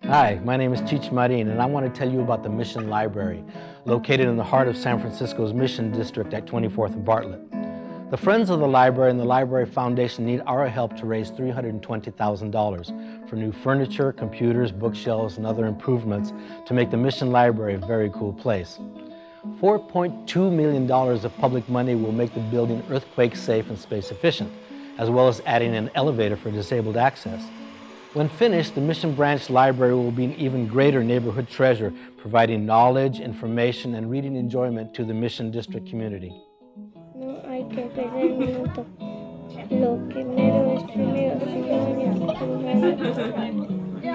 Hi, my name is Cheech Marin, and I want to tell you about the Mission Library, located in the heart of San Francisco's Mission District at 24th and Bartlett. The Friends of the Library and the Library Foundation need our help to raise $320,000 for new furniture, computers, bookshelves, and other improvements to make the Mission Library a very cool place. $4.2 million of public money will make the building earthquake safe and space efficient, as well as adding an elevator for disabled access. When finished, the Mission Branch Library will be an even greater neighborhood treasure, providing knowledge, information, and reading enjoyment to the Mission District community. No hay que perder minuto. Lo primero es primero,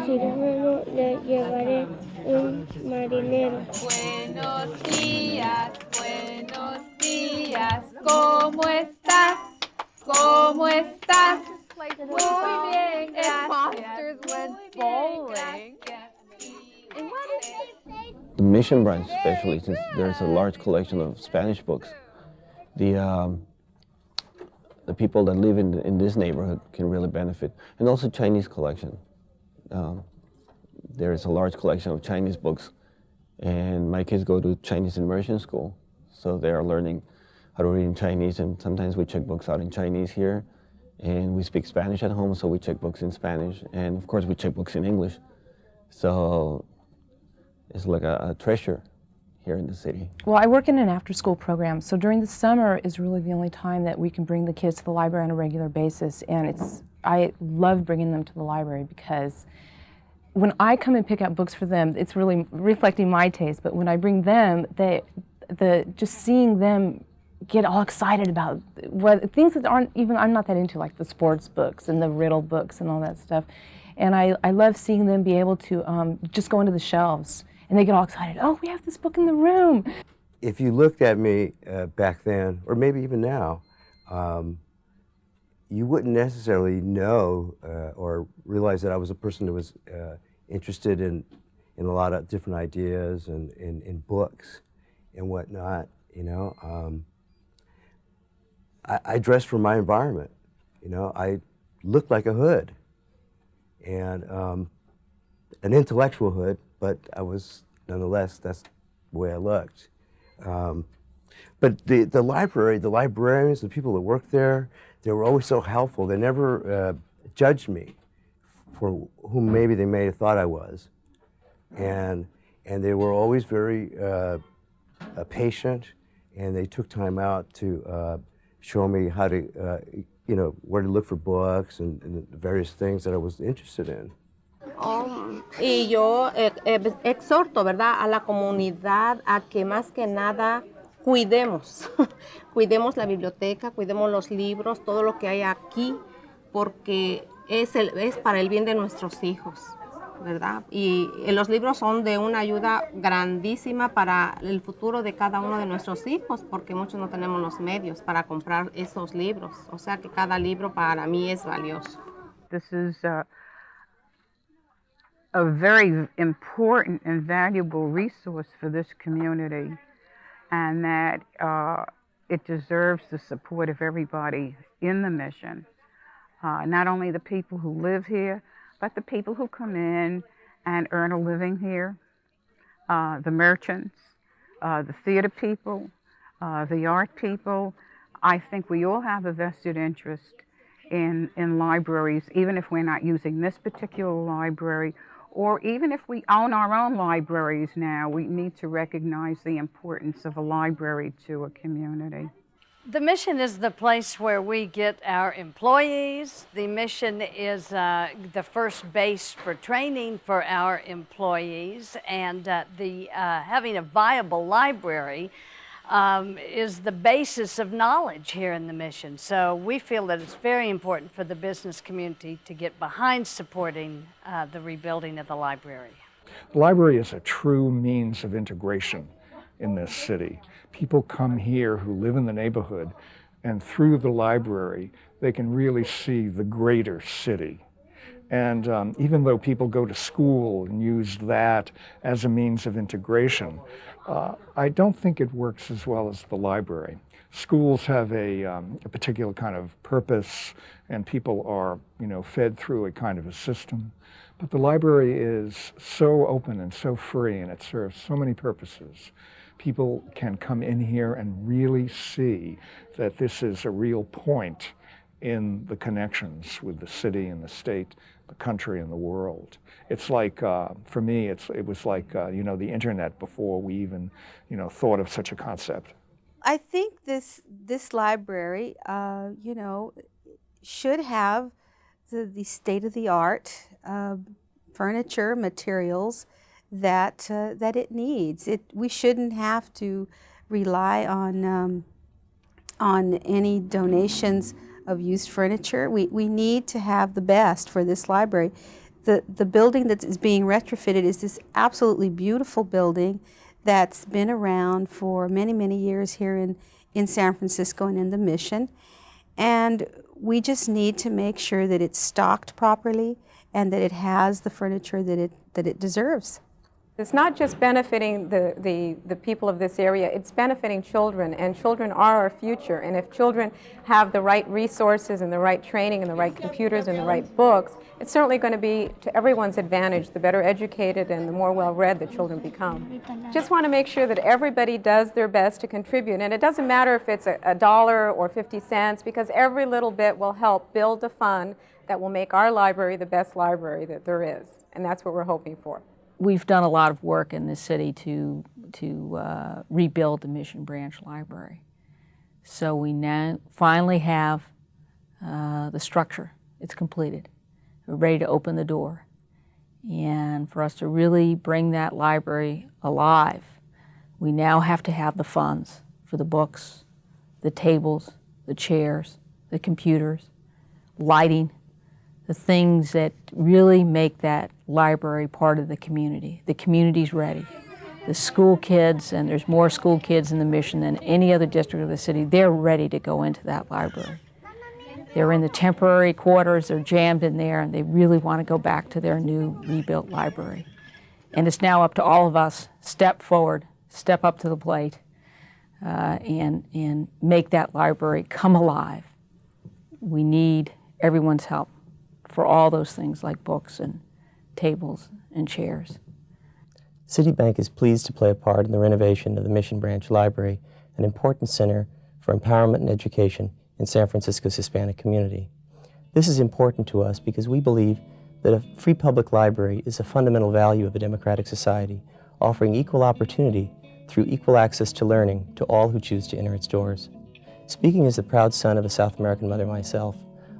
cirujano, le llevaré un marinero. Buenos días, ¿cómo estás? ¿Cómo estás? Muy bien, Fosters went bowling. The Mission Branch, especially, since there's a large collection of Spanish books, the people that live in this neighborhood can really benefit. And also Chinese collection. There is a large collection of Chinese books, and my kids go to Chinese immersion school, so they are learning how to read in Chinese, and sometimes we check books out in Chinese here, and we speak Spanish at home, so we check books in Spanish, and of course we check books in English. So it's like a treasure here in the city. Well, I work in an after-school program, so during the summer is really the only time that we can bring the kids to the library on a regular basis, and I love bringing them to the library because when I come and pick out books for them, it's really reflecting my taste, but when I bring them, just seeing them get all excited about things that aren't even, I'm not that into, like the sports books and the riddle books and all that stuff. And I love seeing them be able to just go into the shelves and they get all excited. Oh, we have this book in the room. If you looked at me back then, or maybe even now, you wouldn't necessarily know or realize that I was a person that was interested in a lot of different ideas and in books and whatnot, you know. I dressed for my environment, you know. I looked like a hood, and an intellectual hood, but I was, nonetheless, that's the way I looked. But the library, the librarians, the people that worked there, they were always so helpful. They never judged me for whom maybe they may have thought I was. And they were always very patient, and they took time out to show me how to, you know, where to look for books and the various things that I was interested in. Y yo exhorto, ¿verdad?, a la comunidad a que más que nada cuidemos, cuidemos la biblioteca, cuidemos los libros, todo lo que hay aquí, porque es para el bien de nuestros hijos, ¿verdad? Y los libros son de una ayuda grandísima para el futuro de cada uno de nuestros hijos, porque muchos no tenemos los medios para comprar esos libros. O sea que cada libro para mí es valioso. This is a very important and valuable resource for this community, and that it deserves the support of everybody in the mission. Not only the people who live here, but the people who come in and earn a living here, the merchants, the theater people, the art people. I think we all have a vested interest in libraries, even if we're not using this particular library, or even if we own our own libraries now, we need to recognize the importance of a library to a community. The mission is the place where we get our employees. The mission is the first base for training for our employees, and having a viable library is the basis of knowledge here in the mission. So we feel that it's very important for the business community to get behind supporting the rebuilding of the library. The library is a true means of integration in this city. People come here who live in the neighborhood, and through the library, they can really see the greater city. And even though people go to school and use that as a means of integration, I don't think it works as well as the library. Schools have a particular kind of purpose, and people are, fed through a kind of a system. But the library is so open and so free, and it serves so many purposes. People can come in here and really see that this is a real point in the connections with the city and the state, the country and the world. It's like, for me, it was like, the internet before we even, thought of such a concept. I think this library, should have the state-of-the-art furniture, materials that it needs. We shouldn't have to rely on any donations of used furniture. We need to have the best for this library. The building that is being retrofitted is this absolutely beautiful building that's been around for many, many years here in San Francisco and in the Mission. And we just need to make sure that it's stocked properly and that it has the furniture that it deserves. It's not just benefiting the people of this area, it's benefiting children, and children are our future. And if children have the right resources and the right training and the right computers and the right books, it's certainly going to be to everyone's advantage. The better educated and the more well-read the children become. Just want to make sure that everybody does their best to contribute. And it doesn't matter if it's $1 or 50 cents, because every little bit will help build a fund that will make our library the best library that there is. And that's what we're hoping for. We've done a lot of work in this city to rebuild the Mission Branch Library. So we now finally have the structure. It's completed. We're ready to open the door. And for us to really bring that library alive, we now have to have the funds for the books, the tables, the chairs, the computers, lighting, the things that really make that library part of the community. The community's ready. The school kids, and there's more school kids in the Mission than any other district of the city, they're ready to go into that library. They're in the temporary quarters, they're jammed in there, and they really want to go back to their new rebuilt library. And it's now up to all of us, step forward, step up to the plate, and make that library come alive. We need everyone's help for all those things like books and tables and chairs. Citibank is pleased to play a part in the renovation of the Mission Branch Library, an important center for empowerment and education in San Francisco's Hispanic community. This is important to us because we believe that a free public library is a fundamental value of a democratic society, offering equal opportunity through equal access to learning to all who choose to enter its doors. Speaking as the proud son of a South American mother myself,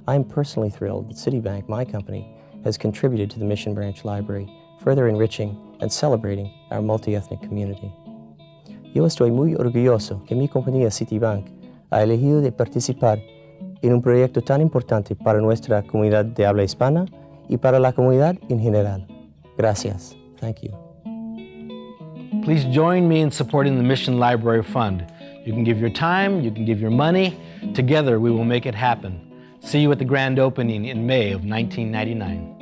I am personally thrilled that Citibank, my company, has contributed to the Mission Branch Library, further enriching and celebrating our multi-ethnic community. Yo estoy muy orgulloso que mi compañía Citibank ha elegido de participar en un proyecto tan importante para nuestra comunidad de habla hispana y para la comunidad en general. Gracias. Thank you. Please join me in supporting the Mission Library Fund. You can give your time, you can give your money. Together we will make it happen. See you at the grand opening in May of 1999.